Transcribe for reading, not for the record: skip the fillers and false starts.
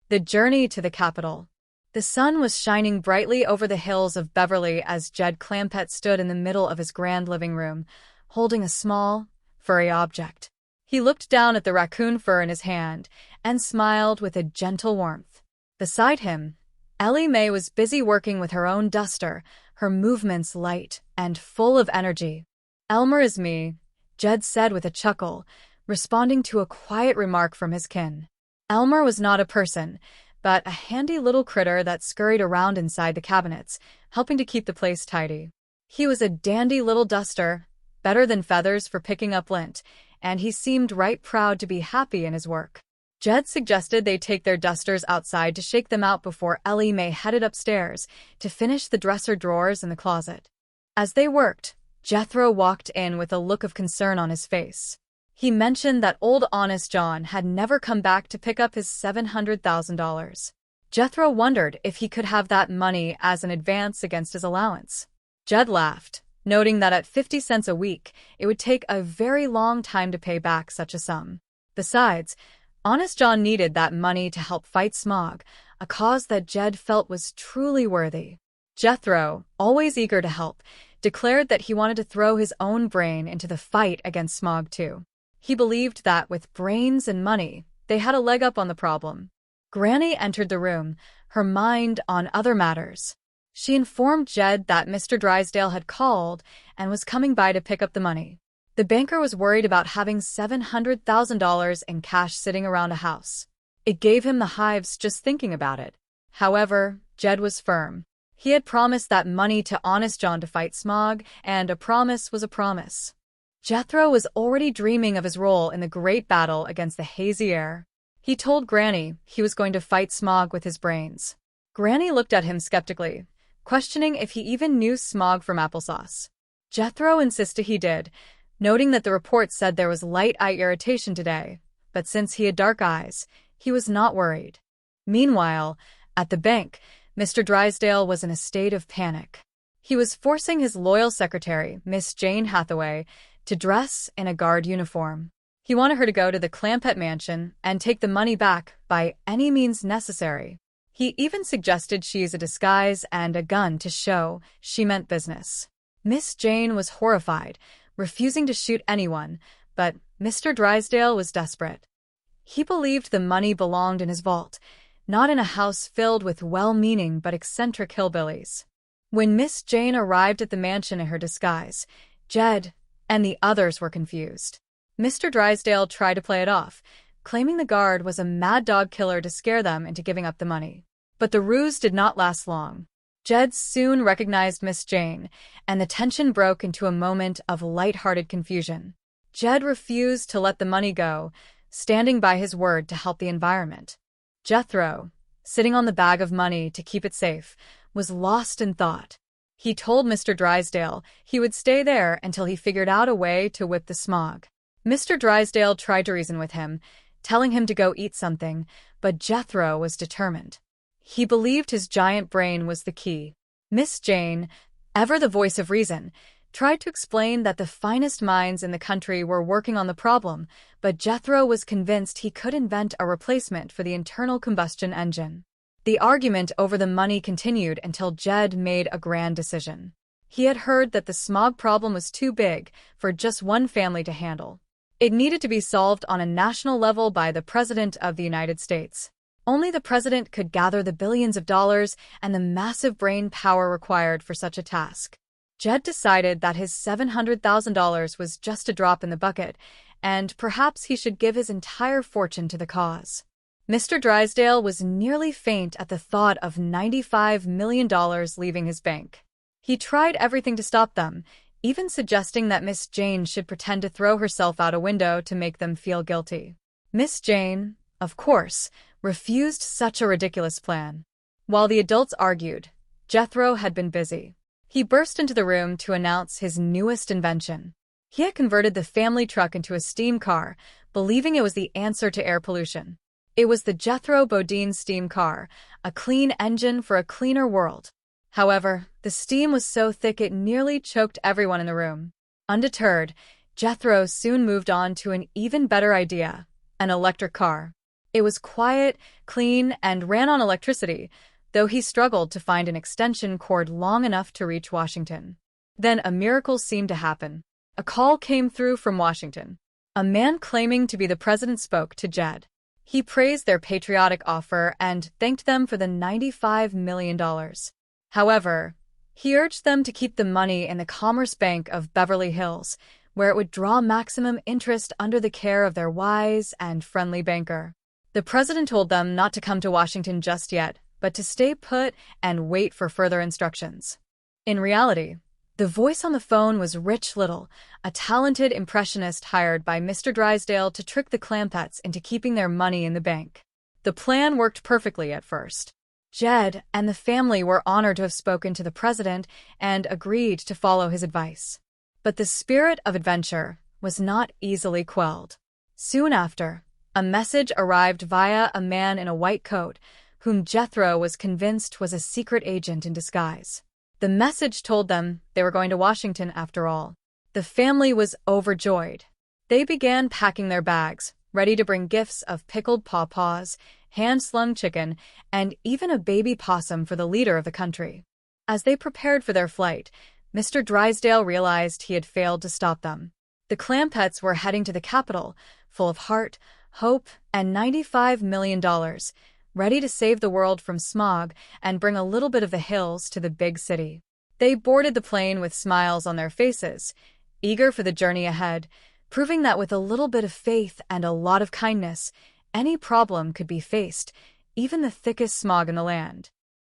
The journey to the capital. The sun was shining brightly over the hills of Beverly as Jed Clampett stood in the middle of his grand living room, holding a small, furry object. He looked down at the raccoon fur in his hand and smiled with a gentle warmth. Beside him, Ellie Mae was busy working with her own duster, her movements light and full of energy. "Elmer is me," Jed said with a chuckle, responding to a quiet remark from his kin. Elmer was not a person, but a handy little critter that scurried around inside the cabinets, helping to keep the place tidy. He was a dandy little duster, better than feathers for picking up lint, and he seemed right proud to be happy in his work. Jed suggested they take their dusters outside to shake them out before Ellie Mae headed upstairs to finish the dresser drawers in the closet. As they worked, Jethro walked in with a look of concern on his face. He mentioned that old Honest John had never come back to pick up his $700,000. Jethro wondered if he could have that money as an advance against his allowance. Jed laughed, noting that at 50 cents a week, it would take a very long time to pay back such a sum. Besides, Honest John needed that money to help fight smog, a cause that Jed felt was truly worthy. Jethro, always eager to help, declared that he wanted to throw his own brain into the fight against smog too. He believed that with brains and money, they had a leg up on the problem. Granny entered the room, her mind on other matters. She informed Jed that Mr. Drysdale had called and was coming by to pick up the money. The banker was worried about having $700,000 in cash sitting around a house. It gave him the hives just thinking about it. However, Jed was firm. He had promised that money to Honest John to fight smog, and a promise was a promise. Jethro was already dreaming of his role in the great battle against the hazy air. He told Granny he was going to fight smog with his brains. Granny looked at him skeptically, questioning if he even knew smog from applesauce. Jethro insisted he did, noting that the report said there was light eye irritation today, but since he had dark eyes, he was not worried. Meanwhile, at the bank, Mr. Drysdale was in a state of panic. He was forcing his loyal secretary, Miss Jane Hathaway, to dress in a guard uniform. He wanted her to go to the Clampett mansion and take the money back by any means necessary. He even suggested she use a disguise and a gun to show she meant business. Miss Jane was horrified, refusing to shoot anyone, but Mr. Drysdale was desperate. He believed the money belonged in his vault, not in a house filled with well-meaning but eccentric hillbillies. When Miss Jane arrived at the mansion in her disguise, Jed and the others were confused. Mr. Drysdale tried to play it off, claiming the guard was a mad dog killer to scare them into giving up the money. But the ruse did not last long. Jed soon recognized Miss Jane, and the tension broke into a moment of light-hearted confusion. Jed refused to let the money go, standing by his word to help the environment. Jethro, sitting on the bag of money to keep it safe, was lost in thought. He told Mr. Drysdale he would stay there until he figured out a way to whip the smog. Mr. Drysdale tried to reason with him, telling him to go eat something, but Jethro was determined. He believed his giant brain was the key. Miss Jane, ever the voice of reason, tried to explain that the finest minds in the country were working on the problem, but Jethro was convinced he could invent a replacement for the internal combustion engine. The argument over the money continued until Jed made a grand decision. He had heard that the smog problem was too big for just one family to handle. It needed to be solved on a national level by the President of the United States. Only the president could gather the billions of dollars and the massive brain power required for such a task. Jed decided that his $700,000 was just a drop in the bucket, and perhaps he should give his entire fortune to the cause. Mr. Drysdale was nearly faint at the thought of $95 million leaving his bank. He tried everything to stop them, even suggesting that Miss Jane should pretend to throw herself out a window to make them feel guilty. Miss Jane, of course, refused such a ridiculous plan. While the adults argued, Jethro had been busy. He burst into the room to announce his newest invention. He had converted the family truck into a steam car, believing it was the answer to air pollution. It was the Jethro Bodine steam car, a clean engine for a cleaner world. However, the steam was so thick it nearly choked everyone in the room. Undeterred, Jethro soon moved on to an even better idea, an electric car. It was quiet, clean, and ran on electricity, though he struggled to find an extension cord long enough to reach Washington. Then a miracle seemed to happen. A call came through from Washington. A man claiming to be the president spoke to Jed. He praised their patriotic offer and thanked them for the $95 million. However, he urged them to keep the money in the Commerce Bank of Beverly Hills, where it would draw maximum interest under the care of their wise and friendly banker. The president told them not to come to Washington just yet, but to stay put and wait for further instructions. In reality, the voice on the phone was Rich Little, a talented impressionist hired by Mr. Drysdale to trick the Clampetts into keeping their money in the bank. The plan worked perfectly at first. Jed and the family were honored to have spoken to the president and agreed to follow his advice. But the spirit of adventure was not easily quelled. Soon after, a message arrived via a man in a white coat, whom Jethro was convinced was a secret agent in disguise. The message told them they were going to Washington after all. The family was overjoyed. They began packing their bags, ready to bring gifts of pickled pawpaws, hand-slung chicken, and even a baby possum for the leader of the country. As they prepared for their flight, Mr. Drysdale realized he had failed to stop them. The Clampetts were heading to the capital, full of heart, hope, and $95 million, ready to save the world from smog and bring a little bit of the hills to the big city. They boarded the plane with smiles on their faces, eager for the journey ahead, proving that with a little bit of faith and a lot of kindness, any problem could be faced, even the thickest smog in the land.